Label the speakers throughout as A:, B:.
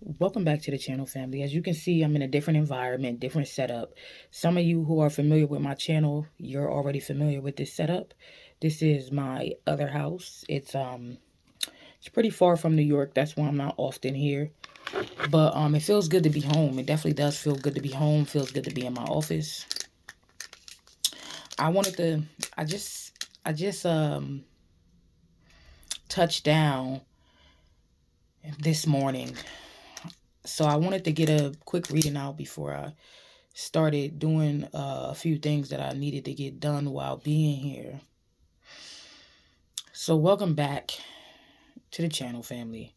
A: Welcome back to the channel, family. As you can see, I'm in a different environment, different setup. Some of you who are familiar with my channel, you're already familiar with this setup. This is my other house. It's pretty far from New York. That's why I'm not often here. But it feels good to be home. It definitely does feel good to be home. Feels good to be in my office. I wanted to I just touched down this morning. So I wanted to get a quick reading out before I started doing a few things that I needed to get done while being here. So welcome back to the channel, family.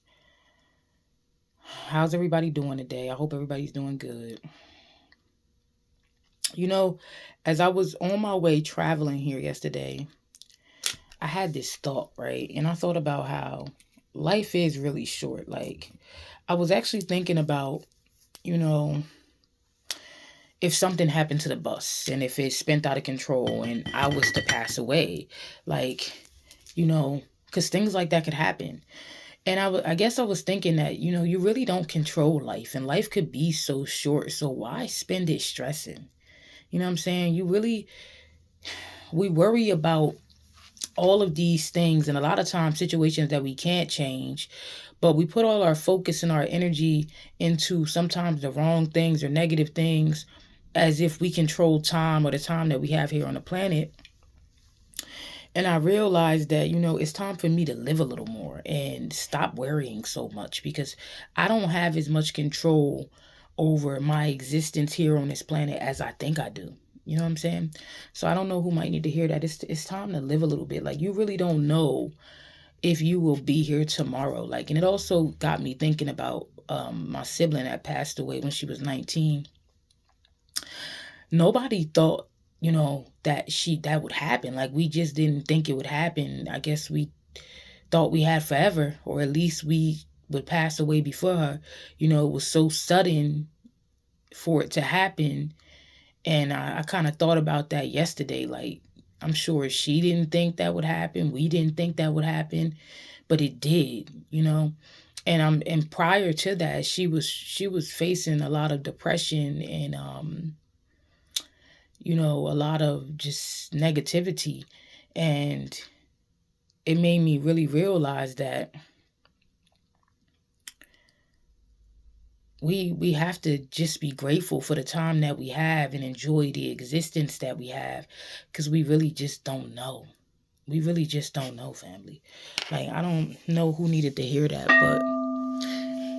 A: How's everybody doing today? I hope everybody's doing good. You know, as I was on my way traveling here yesterday, I had this thought, right? And I thought about how life is really short. Like, I was actually thinking about, you know, if something happened to the bus and if it spent out of control and I was to pass away, like, because things like that could happen. And I guess I was thinking that, you really don't control life and life could be so short. So why spend it stressing? You know what I'm saying? We worry about all of these things and a lot of times situations that we can't change, but we put all our focus and our energy into sometimes the wrong things or negative things as if we control time or the time that we have here on the planet. And I realized that, it's time for me to live a little more and stop worrying so much because I don't have as much control over my existence here on this planet as I think I do. You know what I'm saying? So I don't know who might need to hear that. It's time to live a little bit. Like, you really don't know if you will be here tomorrow. Like, and it also got me thinking about my sibling that passed away when she was 19. Nobody thought, that would happen. Like, we just didn't think it would happen. I guess we thought we had forever, or at least we would pass away before her. It was so sudden for it to happen. And I kind of thought about that yesterday. Like, I'm sure she didn't think that would happen. We didn't think that would happen, but it did. And prior to that, she was facing a lot of depression and a lot of just negativity. And it made me really realize that we have to just be grateful for the time that we have and enjoy the existence that we have, because we really just don't know. We really just don't know, family. Like, I don't know who needed to hear that, but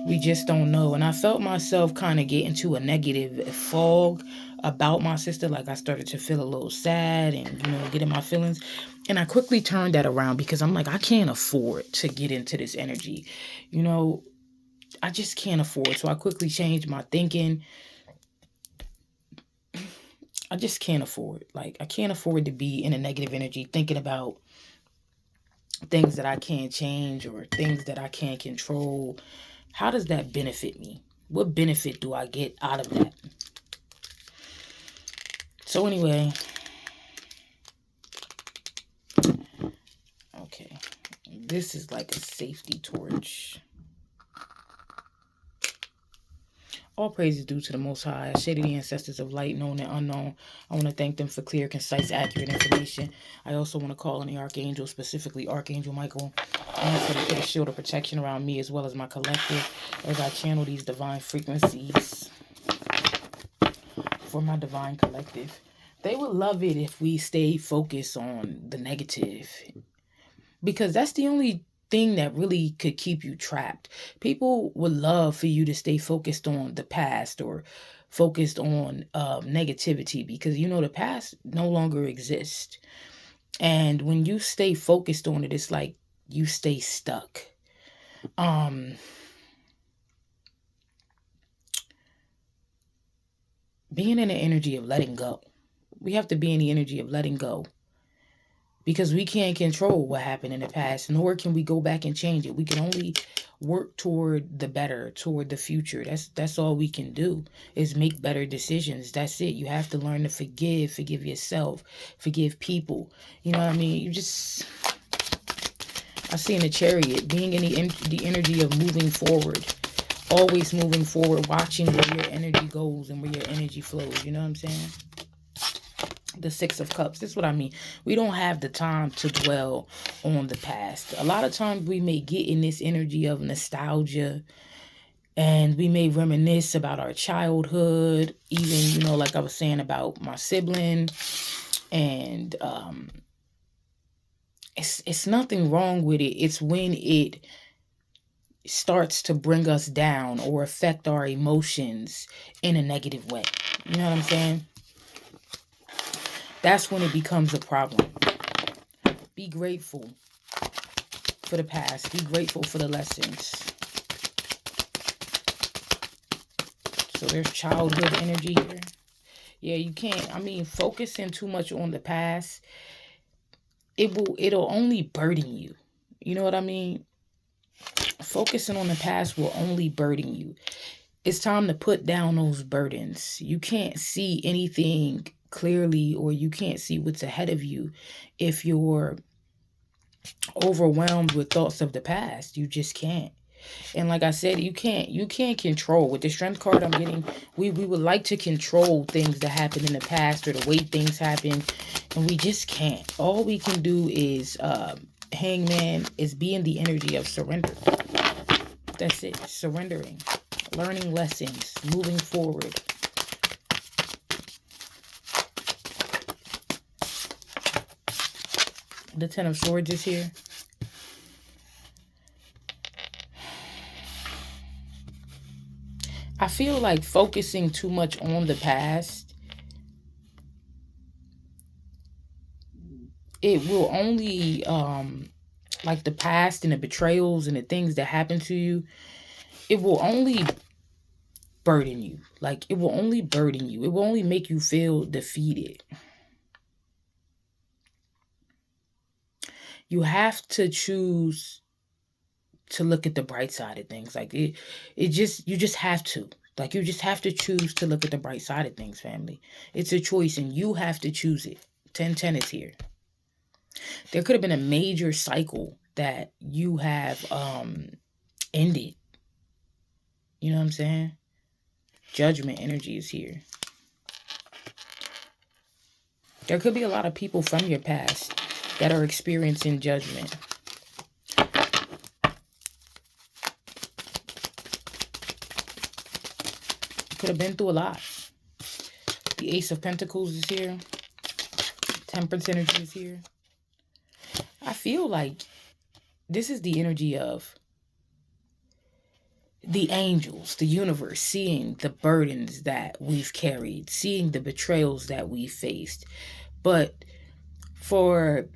A: we just don't know. And I felt myself kind of get into a negative fog about my sister. Like, I started to feel a little sad and, get in my feelings. And I quickly turned that around because I'm like, I can't afford to get into this energy. I just can't afford. So I quickly changed my thinking. I just can't afford. Like, I can't afford to be in a negative energy thinking about things that I can't change or things that I can't control. How does that benefit me? What benefit do I get out of that? So anyway, okay, this is like a safety torch. All praise is due to the Most High. I shaded the ancestors of light, known and unknown. I want to thank them for clear, concise, accurate information. I also want to call on the Archangel, specifically Archangel Michael, and for to put a shield of protection around me as well as my collective as I channel these divine frequencies for my divine collective. They would love it if we stay focused on the negative, because that's the only thing that really could keep you trapped. People would love for you to stay focused on the past or focused on negativity, because the past no longer exists. And when you stay focused on it, it's like you stay stuck. Being in the energy of letting go. We have to be in the energy of letting go, because we can't control what happened in the past, nor can we go back and change it. We can only work toward the better, toward the future. That's all we can do, is make better decisions. That's it. You have to learn to forgive yourself, forgive people. You know what I mean? I see in the Chariot, being in the energy of moving forward, always moving forward, watching where your energy goes and where your energy flows. You know what I'm saying? The Six of Cups. This is what I mean. We don't have the time to dwell on the past. A lot of times we may get in this energy of nostalgia, and we may reminisce about our childhood, even, like I was saying about my sibling. And it's nothing wrong with it. It's when it starts to bring us down or affect our emotions in a negative way. You know what I'm saying? That's when it becomes a problem. Be grateful for the past. Be grateful for the lessons. So there's childhood energy here. Yeah, you can't. Focusing too much on the past, it'll only burden you. You know what I mean? Focusing on the past will only burden you. It's time to put down those burdens. You can't see anything clearly, or you can't see what's ahead of you if you're overwhelmed with thoughts of the past. You just can't. And like I said, you can't control. With the strength card I'm getting, we would like to control things that happened in the past or the way things happen, and we just can't. All we can do is Hangman is being the energy of surrender. That's it. Surrendering, learning lessons, moving forward. The Ten of Swords is here. I feel like focusing too much on the past, it will only, like the past and the betrayals and the things that happen to you, it will only burden you. Like, it will only burden you. It will only make you feel defeated. You have to choose to look at the bright side of things. Like you just have to. Like, you just have to choose to look at the bright side of things, family. It's a choice, and you have to choose it. 1010 is here. There could have been a major cycle that you have ended. You know what I'm saying? Judgment energy is here. There could be a lot of people from your past that are experiencing judgment. Could have been through a lot. The Ace of Pentacles is here. Temperance energy is here. I feel like this is the energy of the angels, the universe, seeing the burdens that we've carried, seeing the betrayals that we faced. But for,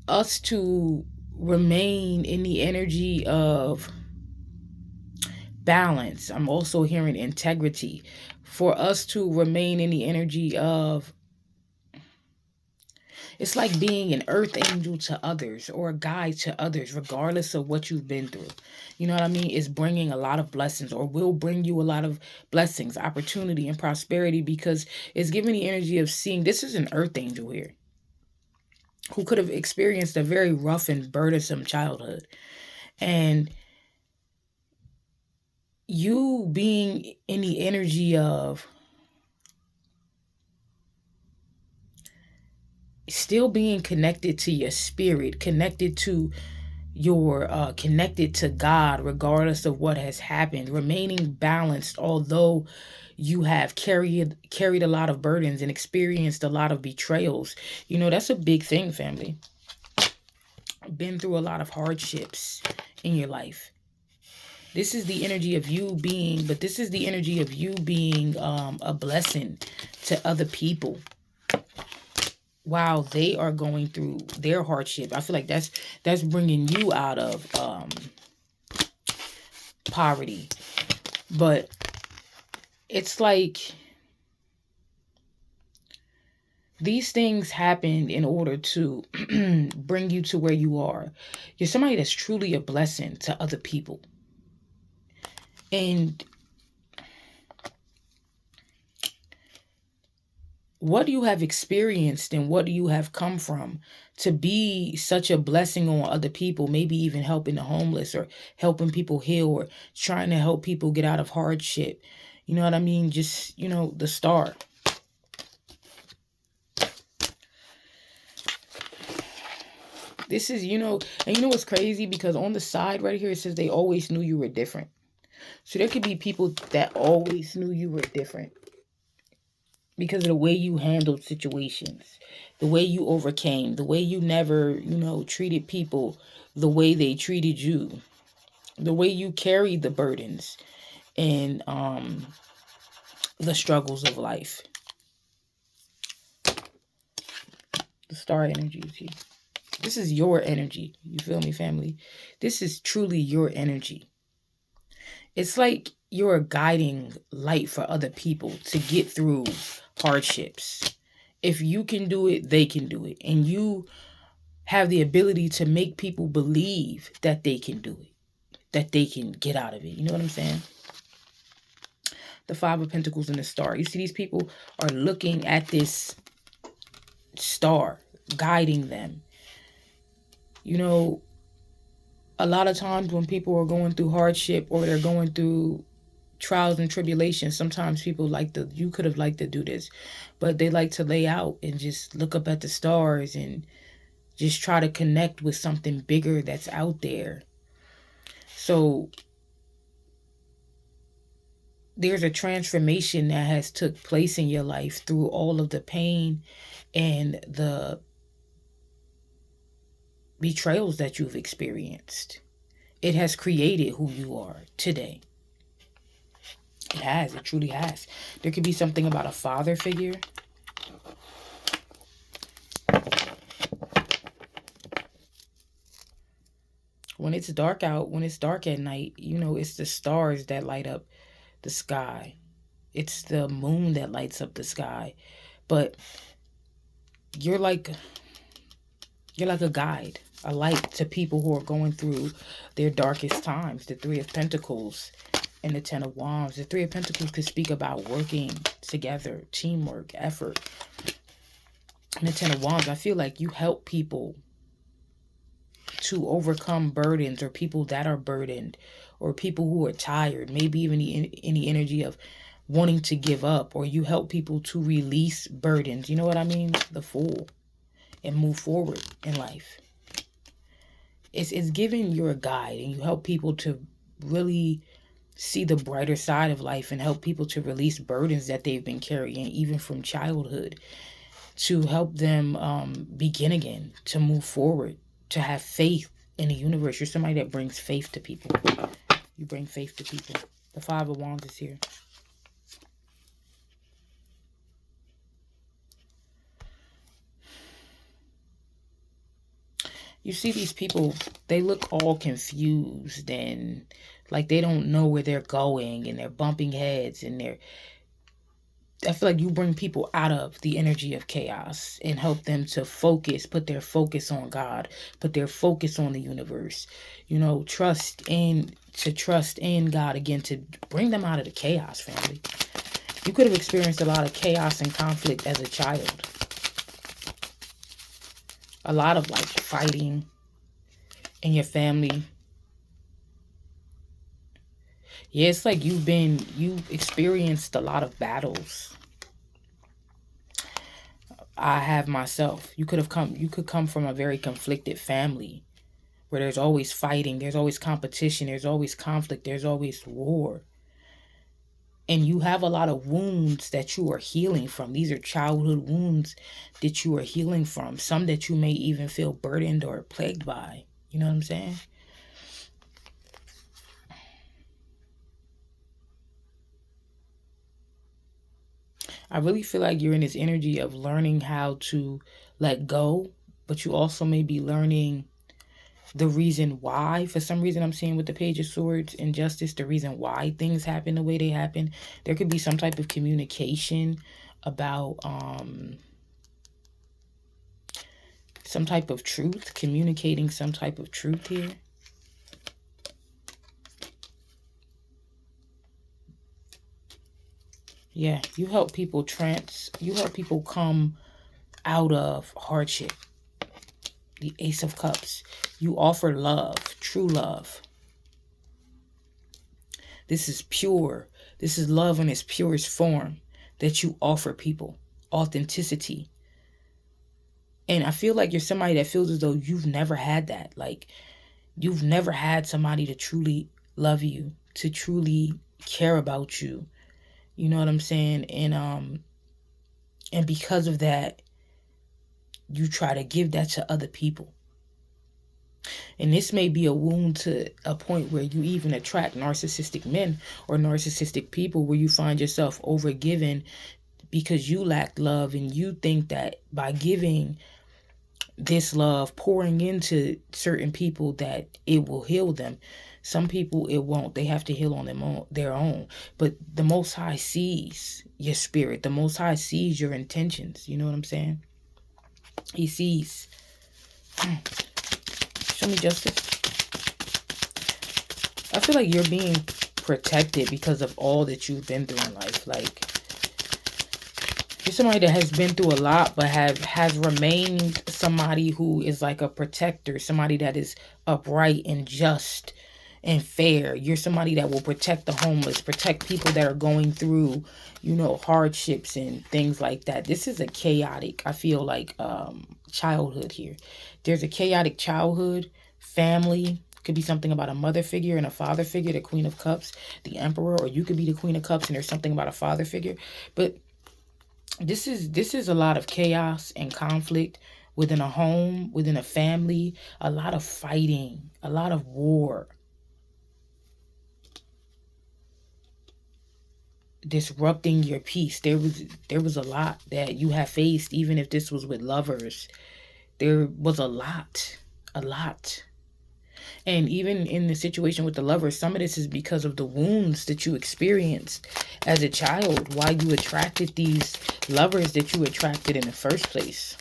A: us to remain in the energy of balance, I'm also hearing integrity. For us to remain in the energy of, it's like being an earth angel to others or a guide to others, regardless of what you've been through. You know what I mean? It's bringing a lot of blessings, or will bring you a lot of blessings, opportunity, and prosperity, because it's giving the energy of seeing. This is an earth angel here who could have experienced a very rough and burdensome childhood. And you being in the energy of still being connected to your spirit, connected to connected to God, regardless of what has happened, remaining balanced, although you have carried a lot of burdens and experienced a lot of betrayals. That's a big thing, family. Been through a lot of hardships in your life. This is the energy of you being a blessing to other people while they are going through their hardship. I feel like that's bringing you out of poverty. But it's like these things happen in order to bring you to where you are. You're somebody that's truly a blessing to other people. And what do you have experienced and what do you have come from to be such a blessing on other people, maybe even helping the homeless or helping people heal or trying to help people get out of hardship? You know what I mean? Just, the star. This is, and you know what's crazy? Because on the side right here, it says they always knew you were different. So there could be people that always knew you were different because of the way you handled situations, the way you overcame, the way you never, treated people the way they treated you, the way you carried the burdens and the struggles of life. The star energy is here. This is your energy. You feel me, family? This is truly your energy. It's like you're a guiding light for other people to get through hardships. If you can do it, they can do it. And you have the ability to make people believe that they can do it, that they can get out of it. You know what I'm saying? The Five of Pentacles and the star. You see, these people are looking at this star, guiding them. A lot of times when people are going through hardship or they're going through trials and tribulations, sometimes people you could have liked to do this, but they like to lay out and just look up at the stars and just try to connect with something bigger that's out there. So there's a transformation that has took place in your life through all of the pain and the betrayals that you've experienced. It has created who you are today. It has. It truly has. There could be something about a father figure. When it's dark out, when it's dark at night, it's the stars that light up the sky. It's the moon that lights up the sky. But you're like a guide, a light to people who are going through their darkest times. The Three of Pentacles and the Ten of Wands. The Three of Pentacles could speak about working together, teamwork, effort. And the Ten of Wands, I feel like you help people to overcome burdens, or people that are burdened, or people who are tired, maybe even any energy of wanting to give up, or you help people to release burdens. You know what I mean? The Fool. And move forward in life. It's giving you a guide, and you help people to really see the brighter side of life and help people to release burdens that they've been carrying even from childhood, to help them begin again, to move forward, to have faith in the universe. You're somebody that brings faith to people. You bring faith to people. The Five of Wands is here. You see these people, they look all confused and like they don't know where they're going, and they're bumping heads, and I feel like you bring people out of the energy of chaos and help them to focus, put their focus on God, put their focus on the universe, trust in God again, to bring them out of the chaos, family. You could have experienced a lot of chaos and conflict as a child. A lot of fighting in your family. Yeah, it's like you experienced a lot of battles. I have myself. You could come from a very conflicted family where there's always fighting, there's always competition, there's always conflict, there's always war. And you have a lot of wounds that you are healing from. These are childhood wounds that you are healing from. Some that you may even feel burdened or plagued by. You know what I'm saying? I really feel like you're in this energy of learning how to let go, but you also may be learning the reason why. For some reason, I'm seeing with the Page of Swords and Justice, the reason why things happen the way they happen. There could be some type of communication about some type of truth, communicating some type of truth here. Yeah, you help people come out of hardship. The Ace of Cups. You offer love, true love. This is pure. This is love in its purest form that you offer people. Authenticity. And I feel like you're somebody that feels as though you've never had that. Like you've never had somebody to truly love you, to truly care about you. You know what I'm saying? And because of that, you try to give that to other people. And this may be a wound to a point where you even attract narcissistic men or narcissistic people where you find yourself overgiven because you lack love and you think that by giving this love, pouring into certain people, that it will heal them. Some people it won't. They have to heal on their own. But the Most High sees your spirit. The Most High sees your intentions. You know what I'm saying? He sees. Show me justice. I feel like you're being protected because of all that you've been through in life. Like, you're somebody that has been through a lot, but has remained somebody who is like a protector, somebody that is upright and just and fair. You're somebody that will protect the homeless, protect people that are going through, hardships and things like that. This is a chaotic, I feel like, childhood here. There's a chaotic childhood, family. Could be something about a mother figure and a father figure, the Queen of Cups, the Emperor, or you could be the Queen of Cups and there's something about a father figure. But this is a lot of chaos and conflict within a home, within a family, a lot of fighting, a lot of war. Disrupting your peace. There was a lot that you have faced, even if this was with lovers. There was a lot. A lot. And even in the situation with the lovers, some of this is because of the wounds that you experienced as a child, why you attracted these lovers that you attracted in the first place.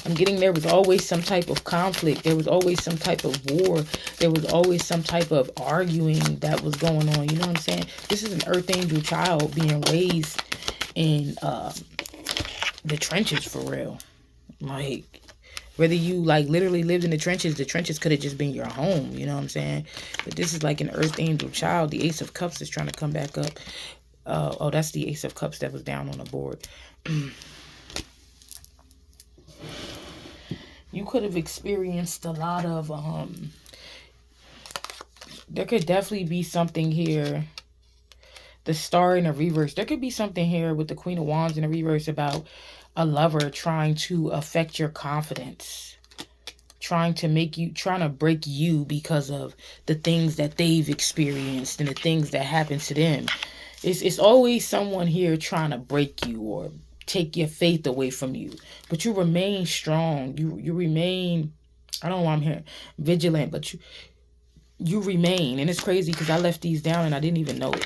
A: I'm getting there was always some type of conflict. There was always some type of war. There was always some type of arguing that was going on. You know what I'm saying? This is an earth angel child being raised in the trenches for real. Like, whether you like literally lived in the trenches could have just been your home. You know what I'm saying? But this is like an earth angel child. The Ace of Cups is trying to come back up. Oh, that's the Ace of Cups that was down on the board. You could have experienced a lot of, there could definitely be something here. The Star in the reverse. There could be something here with the Queen of Wands in the reverse about a lover trying to affect your confidence. Trying to break you because of the things that they've experienced and the things that happen to them. It's always someone here trying to break you or take your faith away from you, but you remain strong. You remain, I don't know why I'm here, vigilant, but you remain. And it's crazy because I left these down and I didn't even know it.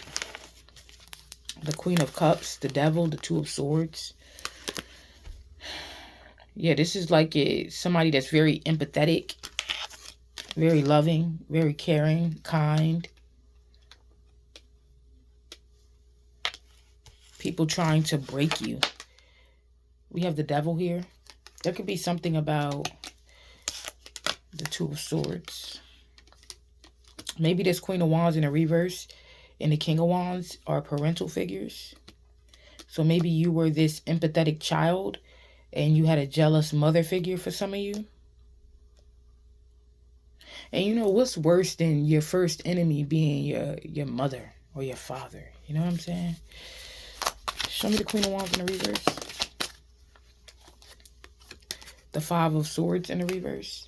A: The Queen of Cups, the Devil, the Two of Swords. Yeah, this is like somebody that's very empathetic, very loving, very caring, kind. People trying to break you. We have the Devil here. There could be something about the Two of Swords. Maybe this Queen of Wands in the reverse and the King of Wands are parental figures. So maybe you were this empathetic child and you had a jealous mother figure for some of you. And you know what's worse than your first enemy being your mother or your father? You know what I'm saying? Show me the Queen of Wands in the reverse. The Five of Swords in the reverse.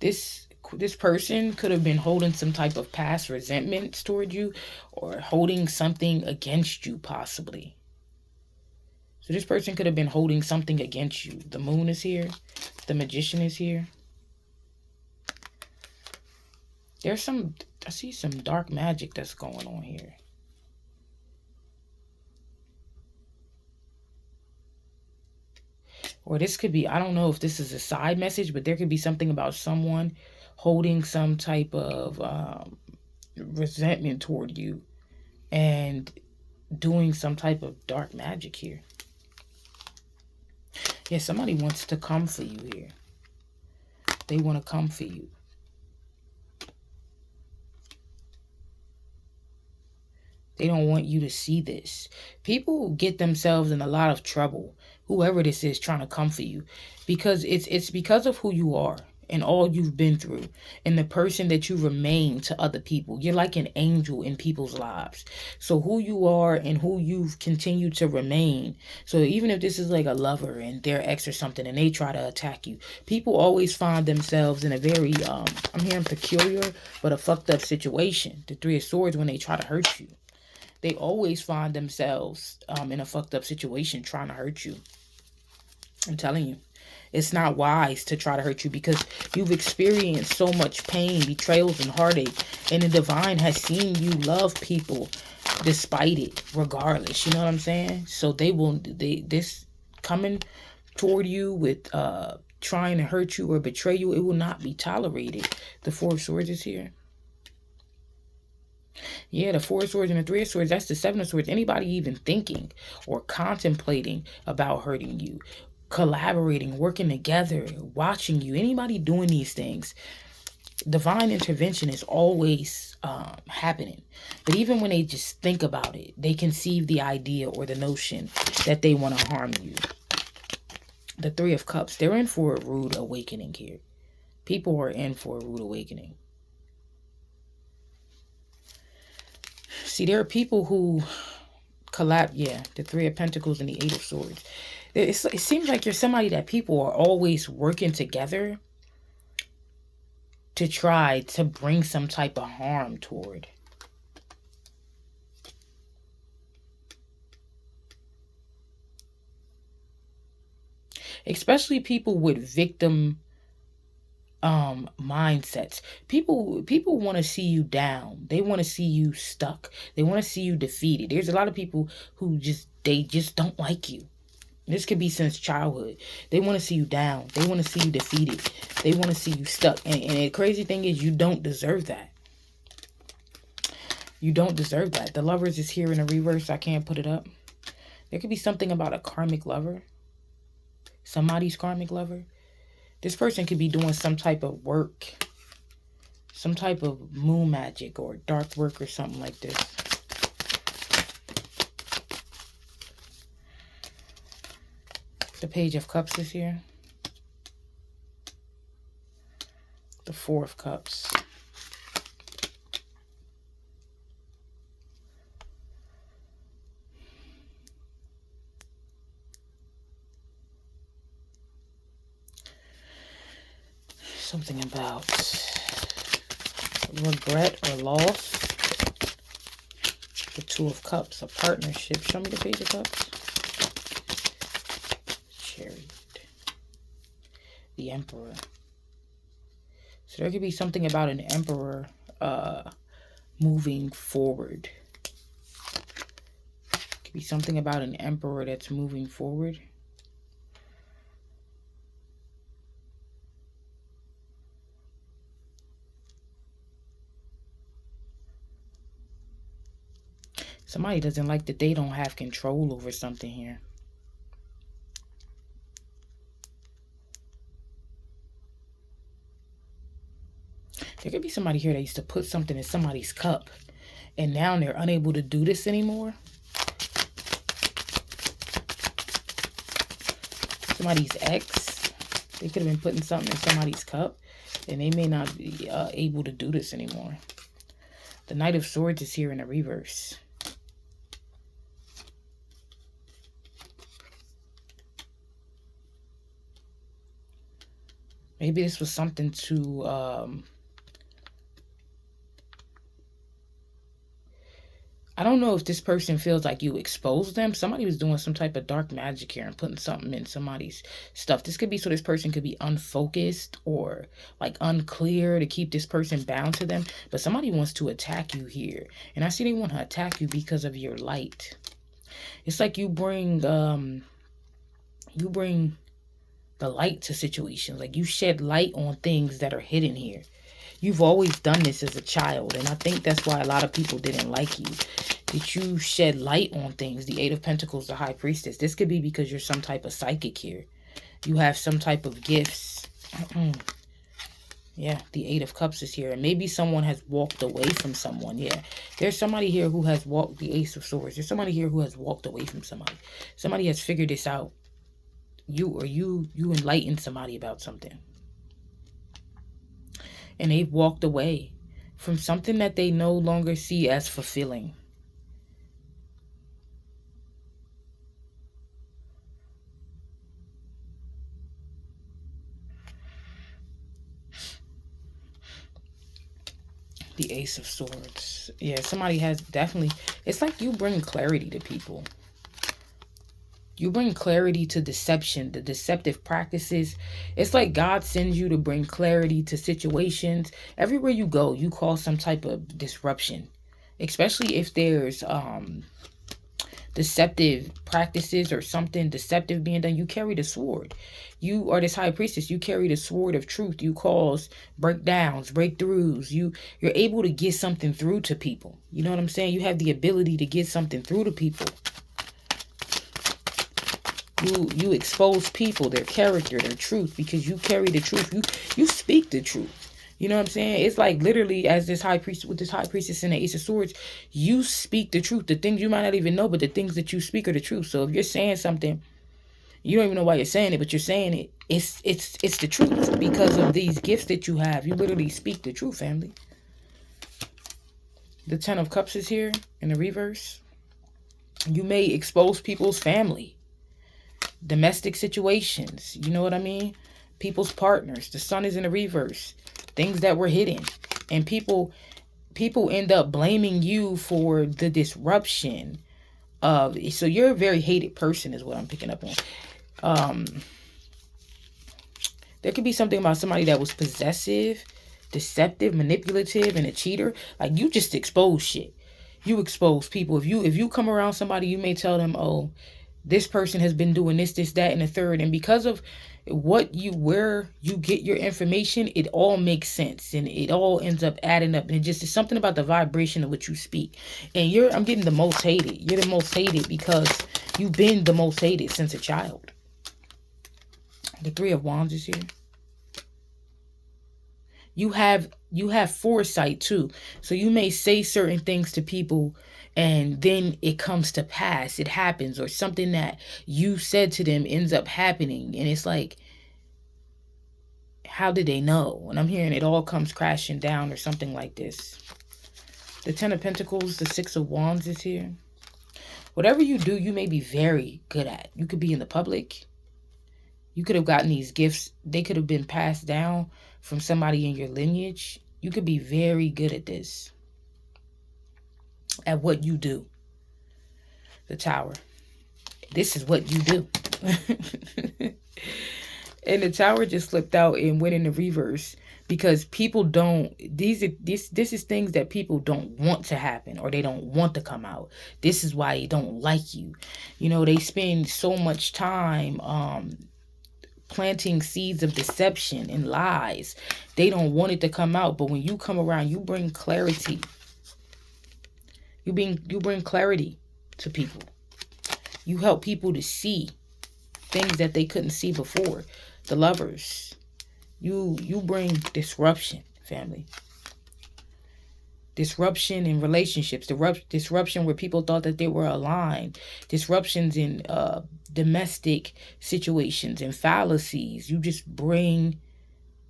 A: This person could have been holding some type of past resentment toward you or holding something against you possibly. So this person could have been holding something against you. The Moon is here. The Magician is here. I see some dark magic that's going on here. Or this could be, I don't know if this is a side message, but there could be something about someone holding some type of resentment toward you and doing some type of dark magic here. Yeah, somebody wants to come for you here. They want to come for you. They don't want you to see this. People get themselves in a lot of trouble, whoever this is trying to come for you, because it's because of who you are and all you've been through and the person that you remain to other people. You're like an angel in people's lives. So who you are and who you've continued to remain. So even if this is like a lover and their ex or something and they try to attack you, people always find themselves in a very, I'm hearing peculiar, but a fucked up situation. The Three of Swords, when they try to hurt you. They always find themselves in a fucked up situation trying to hurt you. I'm telling you. It's not wise to try to hurt you because you've experienced so much pain, betrayals, and heartache. And the divine has seen you love people despite it, regardless. You know what I'm saying? So this coming toward you with trying to hurt you or betray you, it will not be tolerated. The Four of Swords is here. Yeah, the Four of Swords and the Three of Swords, that's the Seven of Swords. Anybody even thinking or contemplating about hurting you, collaborating, working together, watching you, anybody doing these things, divine intervention is always happening. But even when they just think about it, they conceive the idea or the notion that they want to harm you. The Three of Cups, they're in for a rude awakening here. People are in for a rude awakening. See, there are people who collapse. Yeah, the Three of Pentacles and the Eight of Swords. It seems like you're somebody that people are always working together to try to bring some type of harm toward. Especially people with victim mindsets. People want to see you down. They want to see you stuck. They want to see you defeated. There's a lot of people who just don't like you. This could be since childhood. They want to see you down. They want to see you defeated. They want to see you stuck. And the crazy thing is you don't deserve that. You don't deserve that. The Lovers is here in a reverse. I can't put it up. There could be something about a karmic lover. Somebody's karmic lover. This person could be doing some type of work. Some type of moon magic or dark work or something like this. The Page of Cups is here. The Four of Cups. Something about regret or loss. The Two of Cups, a partnership. Show me the Page of Cups. Chariot. The Emperor. So there could be something about an Emperor moving forward. Could be something about an Emperor that's moving forward. Somebody doesn't like that they don't have control over something here. There could be somebody here that used to put something in somebody's cup and now they're unable to do this anymore. Somebody's ex, they could have been putting something in somebody's cup and they may not be able to do this anymore. The Knight of Swords is here in a reverse. Maybe this was something to, I don't know if this person feels like you exposed them. Somebody was doing some type of dark magic here and putting something in somebody's stuff. This could be so this person could be unfocused or like unclear to keep this person bound to them. But somebody wants to attack you here. And I see they want to attack you because of your light. It's like you bring the light to situations. Like you shed light on things that are hidden here. You've always done this as a child, and I think that's why a lot of people didn't like you. That you shed light on things. The Eight of Pentacles, the High Priestess. This could be because you're some type of psychic here. You have some type of gifts. Yeah, the Eight of Cups is here. And maybe someone has walked away from someone. Yeah, there's somebody here who has walked, the Ace of Swords. There's somebody here who has walked away from somebody. Somebody has figured this out. You enlightened somebody about something. And they've walked away from something that they no longer see as fulfilling. The Ace of Swords. Yeah, somebody has definitely... It's like you bring clarity to people. You bring clarity to deception, the deceptive practices. It's like God sends you to bring clarity to situations. Everywhere you go, you cause some type of disruption. Especially if there's deceptive practices or something deceptive being done. You carry the sword. You are this High Priestess. You carry the sword of truth. You cause breakdowns, breakthroughs. You're able to get something through to people. You know what I'm saying? You have the ability to get something through to people. You expose people, their character, their truth, because you carry the truth. You speak the truth. You know what I'm saying? It's like literally as this High Priest, with this High Priestess and the Ace of Swords, you speak the truth. The things you might not even know, but the things that you speak are the truth. So if you're saying something, you don't even know why you're saying it, but you're saying it. It's the truth because of these gifts that you have. You literally speak the truth, family. The Ten of Cups is here in the reverse. You may expose people's family, domestic situations. You know what I mean? People's partners. The Sun is in the reverse. Things that were hidden, and people end up blaming you for the disruption of. So you're a very hated person, is what I'm picking up on. There could be something about somebody that was possessive, deceptive, manipulative, and a cheater. Like, you just expose shit. You expose people. If you come around somebody, you may tell them, oh, this person has been doing this, that, and the third. And because of where you get your information, it all makes sense. And it all ends up adding up. And it just is something about the vibration of what you speak. And I'm getting the most hated. You're the most hated because you've been the most hated since a child. The Three of Wands is here. You have foresight too. So you may say certain things to people and then it comes to pass. It happens, or something that you said to them ends up happening. And it's like, how did they know? And I'm hearing it all comes crashing down or something like this. The Ten of Pentacles, the Six of Wands is here. Whatever you do, you may be very good at. You could be in the public. You could have gotten these gifts. They could have been passed down from somebody in your lineage. You could be very good at this. At what you do. The Tower. This is what you do. And the Tower just slipped out and went in the reverse. Because people don't, this is things that people don't want to happen, or they don't want to come out. This is why they don't like you. You know, they spend so much time planting seeds of deception and lies. They don't want it to come out. But when you come around, you bring clarity. You bring clarity to people. You help people to see things that they couldn't see before. The Lovers. You bring disruption, family. Disruption in relationships. Disruption where people thought that they were aligned. Disruptions in domestic situations and fallacies. You just bring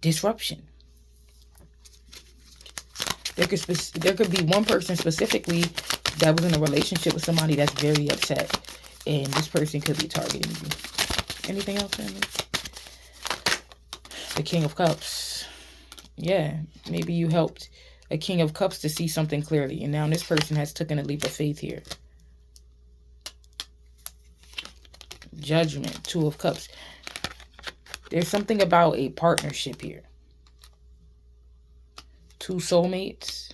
A: disruption. There could be one person specifically that was in a relationship with somebody that's very upset. And this person could be targeting you. Anything else, family? The King of Cups. Yeah, maybe you helped a King of Cups to see something clearly. And now this person has taken a leap of faith here. Judgment. Two of Cups. There's something about a partnership here. Two soulmates.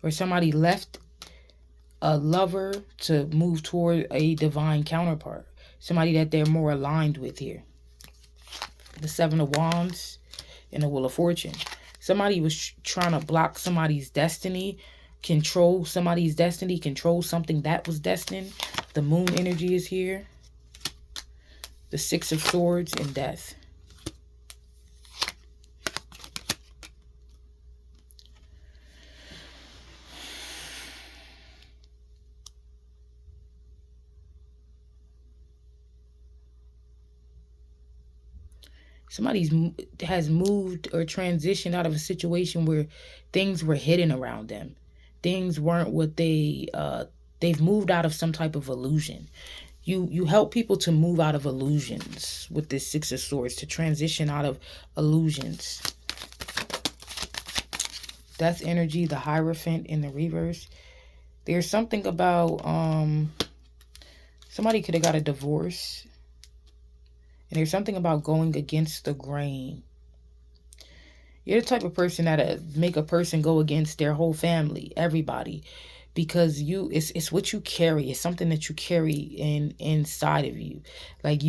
A: Or somebody left a lover to move toward a divine counterpart. Somebody that they're more aligned with here. The Seven of Wands. in the Wheel of Fortune. Somebody was trying to block somebody's destiny, control somebody's destiny, control something that was destined. The moon energy is here. The Six of Swords and Death. Somebody has moved or transitioned out of a situation where things were hidden around them. Things weren't what they've moved out of some type of illusion. You help people to move out of illusions with this Six of Swords, to transition out of illusions. Death energy, the Hierophant in the reverse. There's something about somebody could have got a divorce. And there's something about going against the grain. You're the type of person that'll make a person go against their whole family, everybody, because it's what you carry. It's something that you carry inside of you. Like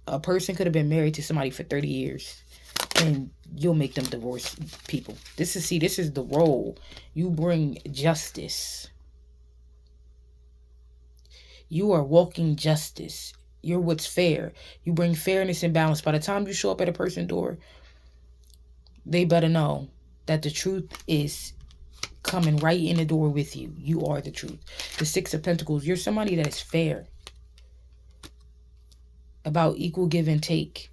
A: a person could have been married to somebody for 30 years and you'll make them divorce people. This is the role. You bring justice. You are walking justice. You're what's fair. You bring fairness and balance. By the time you show up at a person's door, they better know that the truth is coming right in the door with you. You are the truth. The Six of Pentacles. You're somebody that is fair. About equal give and take.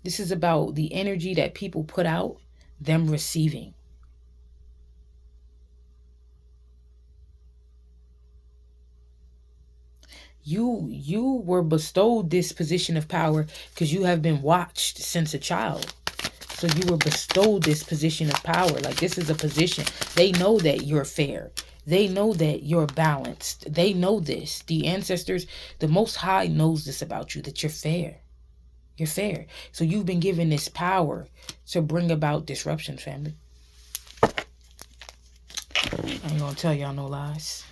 A: This is about the energy that people put out, them receiving. You were bestowed this position of power because you have been watched since a child. So you were bestowed this position of power. Like, this is a position. They know that you're fair. They know that you're balanced. They know this. The ancestors, the Most High knows this about you, that you're fair. You're fair. So you've been given this power to bring about disruption, family. I ain't gonna tell y'all no lies.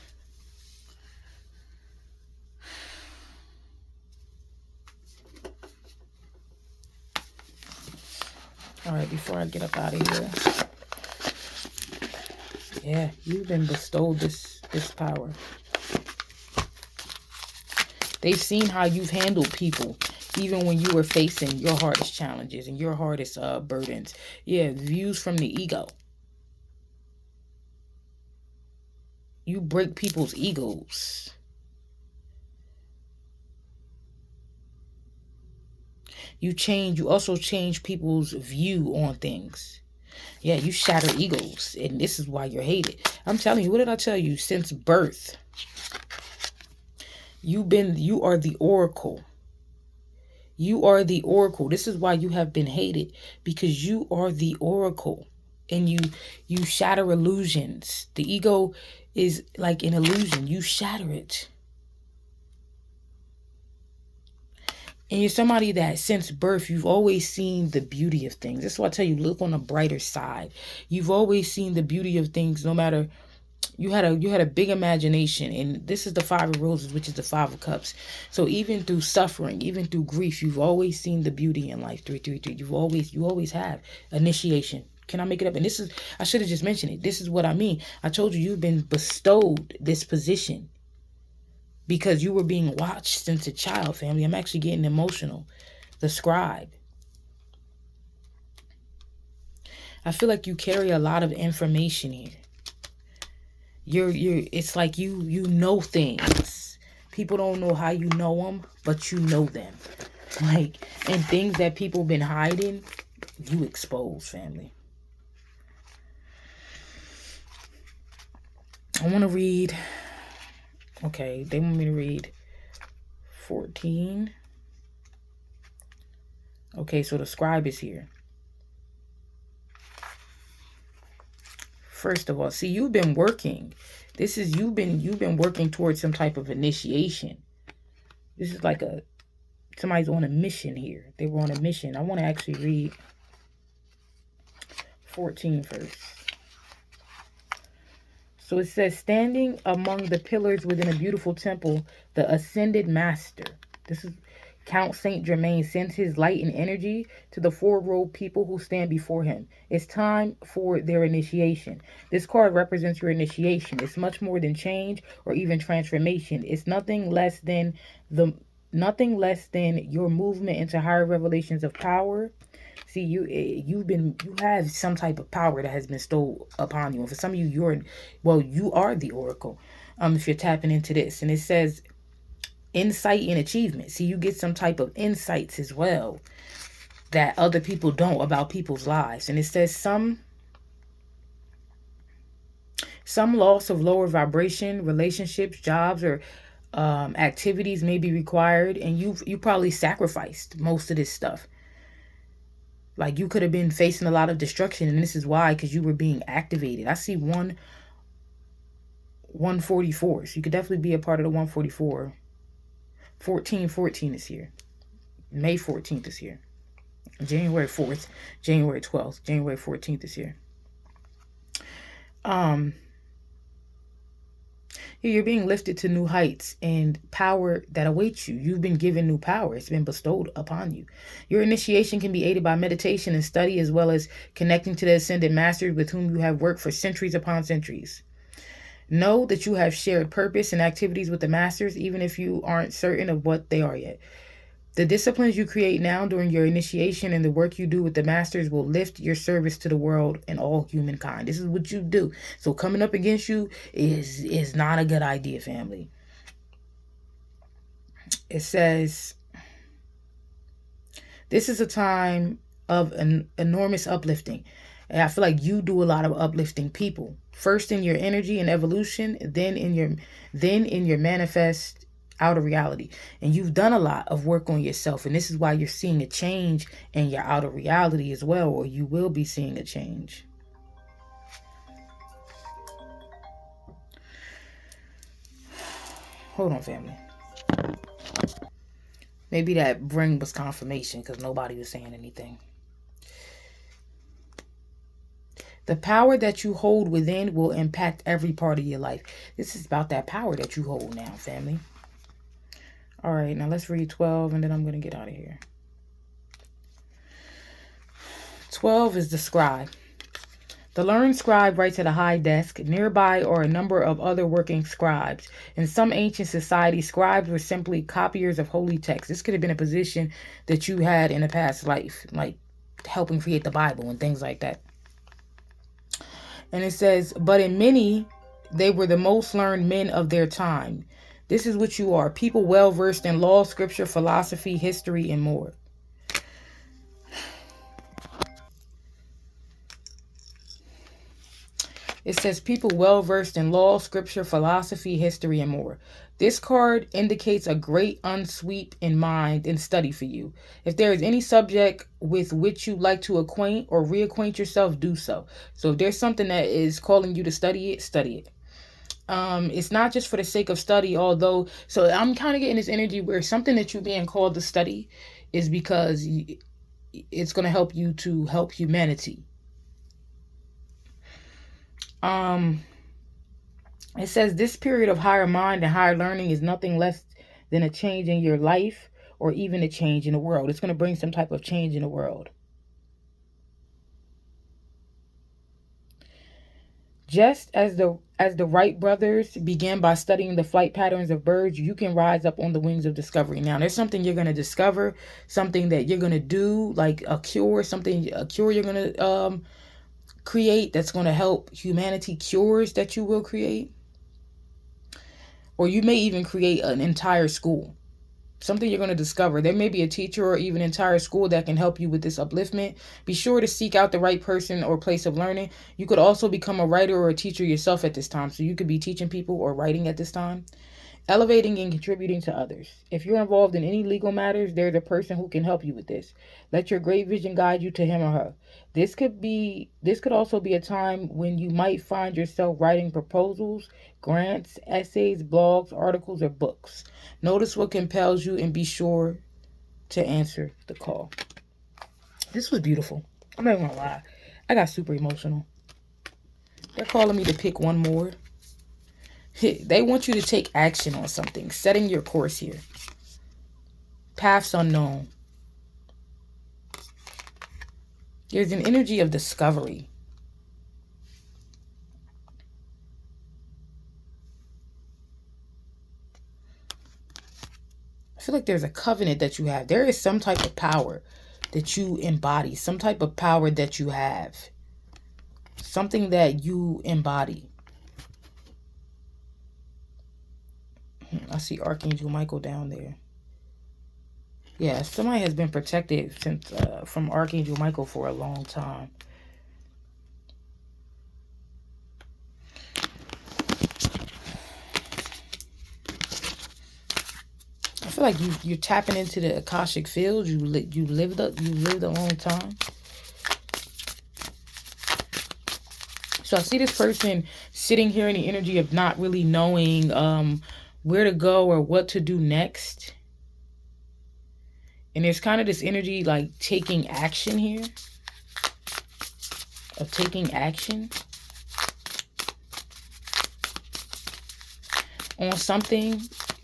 A: All right, before I get up out of here. Yeah, you've been bestowed this power. They've seen how you've handled people, even when you were facing your hardest challenges and your hardest burdens. Yeah, views from the ego. You break people's egos. You also change people's view on things. Yeah, you shatter egos, and this is why you're hated. I'm telling you, what did I tell you? Since birth, you are the oracle. You are the oracle. This is why you have been hated, because you are the oracle, and you shatter illusions. The ego is like an illusion. You shatter it. And you're somebody that since birth, you've always seen the beauty of things. That's why I tell you, look on the brighter side. You've always seen the beauty of things, no matter, you had a big imagination. And this is the Five of Roses, which is the Five of Cups. So even through suffering, even through grief, you've always seen the beauty in life. 333. You always have initiation. Can I make it up? And this is, I should have just mentioned it. This is what I mean. I told you, you've been bestowed this position because you were being watched since a child, family. I'm actually getting emotional. The Scribe. I feel like you carry a lot of information here. It's like you know things. People don't know how you know them, but you know them. Like, and things that people been hiding, you expose, family. I want to read. Okay, they want me to read 14. Okay, so the Scribe is here. First of all, see, you've been working. This is you've been working towards some type of initiation. This is like somebody's on a mission here. They were on a mission. I want to actually read 14 first. So it says, standing among the pillars within a beautiful temple, the ascended master. Count Saint Germain sends his light and energy to the four-robed people who stand before him. It's time for their initiation. This card represents your initiation. It's much more than change or even transformation. It's the nothing less than your movement into higher revelations of power. See, you have some type of power that has been bestowed upon you. And for some of you, you are the oracle. If you're tapping into this, and it says insight and achievement. See, you get some type of insights as well that other people don't about people's lives. And it says some loss of lower vibration, relationships, jobs, or activities may be required, and you probably sacrificed most of this stuff. Like, you could have been facing a lot of destruction, and this is why, because you were being activated. I see 144, so you could definitely be a part of the 144. 1414 is here. May 14th is here. January 4th, January 12th, January 14th is here. You're being lifted to new heights and power that awaits you. You've been given new power. It's been bestowed upon you. Your initiation can be aided by meditation and study, as well as connecting to the ascended masters with whom you have worked for centuries upon centuries. Know that you have shared purpose and activities with the masters, even if you aren't certain of what they are yet. The disciplines you create now during your initiation and the work you do with the masters will lift your service to the world and all humankind. This is what you do. So coming up against you is not a good idea, family. It says, this is a time of an enormous uplifting. And I feel like you do a lot of uplifting people. First in your energy and evolution, then in your manifest outer reality. And you've done a lot of work on yourself, and this is why you're seeing a change in your outer reality as well, or you will be seeing a change. Hold on, family. Maybe that ring was confirmation because nobody was saying anything. The power that you hold within will impact every part of your life. This is about that power that you hold now, family. All right, now let's read 12, and then I'm going to get out of here. 12 is the scribe. The learned scribe writes at a high desk. Nearby are a number of other working scribes. In some ancient societies, scribes were simply copiers of holy texts. This could have been a position that you had in a past life, like helping create the Bible and things like that. And it says, but in many, they were the most learned men of their time. This is what you are. People well versed in law, scripture, philosophy, history, and more. It says people well versed in law, scripture, philosophy, history, and more. This card indicates a great unsweep in mind and study for you. If there is any subject with which you like to acquaint or reacquaint yourself, do so. So if there's something that is calling you to study it, study it. It's not just for the sake of study, although, so I'm kind of getting this energy where something that you're being called to study is because it's going to help you to help humanity. It says this period of higher mind and higher learning is nothing less than a change in your life or even a change in the world. It's going to bring some type of change in the world. Just as the Wright brothers began by studying the flight patterns of birds, you can rise up on the wings of discovery. Now, there's something you're going to discover, something that you're going to do, like a cure you're going to create that's going to help humanity, cures that you will create. Or you may even create an entire school. Something you're going to discover. There may be a teacher or even entire school that can help you with this upliftment. Be sure to seek out the right person or place of learning. You could also become a writer or a teacher yourself at this time. So you could be teaching people or writing at this time. Elevating and contributing to others. If you're involved in any legal matters, there's a person who can help you with this. Let your great vision guide you to him or her. This could also be a time when you might find yourself writing proposals, grants, essays, blogs, articles, or books. Notice what compels you and be sure to answer the call. This was beautiful. I'm not gonna lie. I got super emotional. They're calling me to pick one more. They want you to take action on something, setting your course here. Paths unknown. There's an energy of discovery. I feel like there's a covenant that you have. There is some type of power that you embody, some type of power that you have, something that you embody. I see Archangel Michael down there. Yeah, somebody has been protected since from Archangel Michael for a long time. I feel like you're tapping into the Akashic field. You lived a long time. So I see this person sitting here in the energy of not really knowing where to go or what to do next. And there's kind of this energy like taking action here. Of taking action on something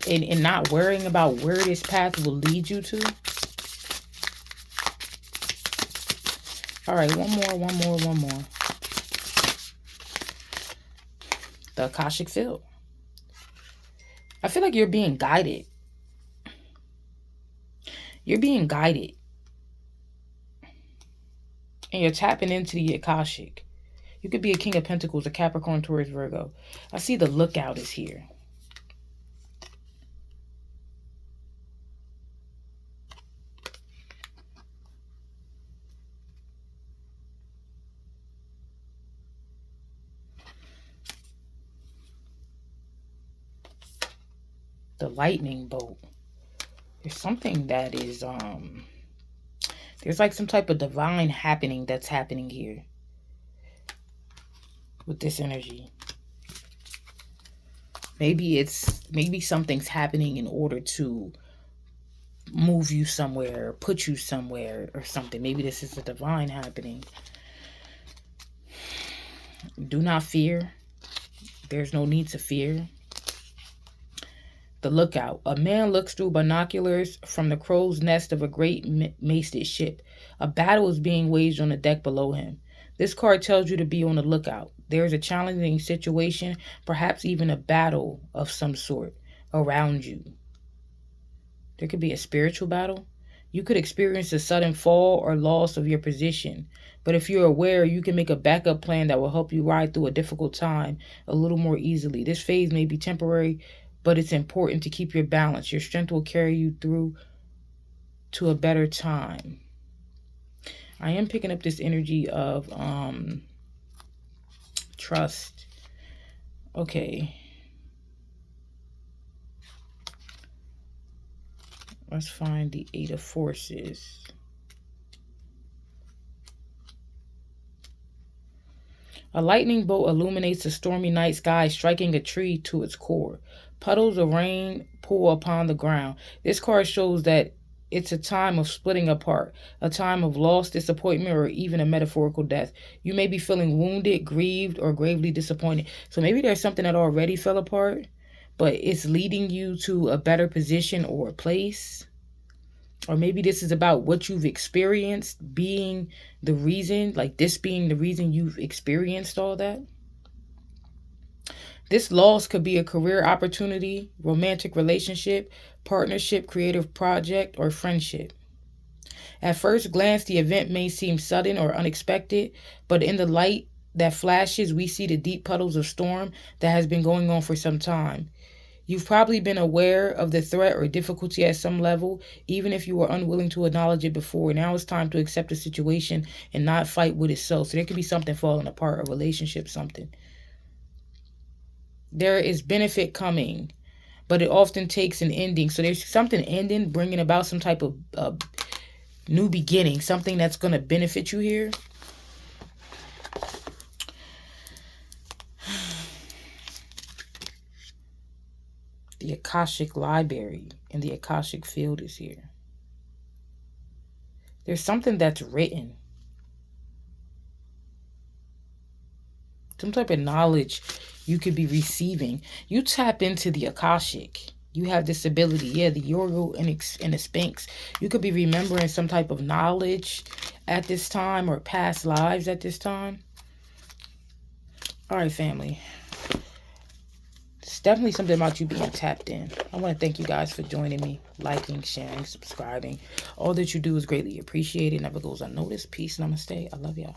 A: and not worrying about where this path will lead you to. All right, one more. The Akashic field. I feel like you're being guided. You're being guided. And you're tapping into the Akashic. You could be a King of Pentacles, a Capricorn, Taurus, Virgo. I see the lookout is here. The lightning bolt. There's something that is there's like some type of divine happening that's happening here with this energy. Maybe something's happening in order to move you somewhere or put you somewhere or something. Maybe this is a divine happening. Do not fear. There's no need to fear. The lookout. A man looks through binoculars from the crow's nest of a great masted ship. A battle is being waged on the deck below him. This card tells you to be on the lookout. There is a challenging situation, perhaps even a battle of some sort around you. There could be a spiritual battle. You could experience a sudden fall or loss of your position. But if you're aware, you can make a backup plan that will help you ride through a difficult time a little more easily. This phase may be temporary, but it's important to keep your balance. Your strength will carry you through to a better time. I am picking up this energy of trust. Okay. Let's find the Eight of Forces. A lightning bolt illuminates a stormy night sky, striking a tree to its core. Puddles of rain pour upon the ground. This card shows that it's a time of splitting apart, a time of loss, disappointment, or even a metaphorical death. You may be feeling wounded, grieved, or gravely disappointed. So maybe there's something that already fell apart, but it's leading you to a better position or a place. Or maybe this is about what you've experienced being the reason, like this being the reason you've experienced all that. This loss could be a career opportunity, romantic relationship, partnership, creative project, or friendship. At first glance, the event may seem sudden or unexpected, but in the light that flashes, we see the deep puddles of storm that has been going on for some time. You've probably been aware of the threat or difficulty at some level, even if you were unwilling to acknowledge it before. Now it's time to accept the situation and not fight with itself. So there could be something falling apart, a relationship, something. There is benefit coming, but it often takes an ending. So there's something ending, bringing about some type of new beginning, something that's going to benefit you here. The Akashic Library and the Akashic Field is here. There's something that's written. Some type of knowledge you could be receiving. You tap into the Akashic. You have this ability. Yeah, the Yorgo and the Sphinx. You could be remembering some type of knowledge at this time or past lives at this time. All right, family. It's definitely something about you being tapped in. I want to thank you guys for joining me, liking, sharing, subscribing. All that you do is greatly appreciated. Never goes unnoticed. Peace, namaste. I love y'all.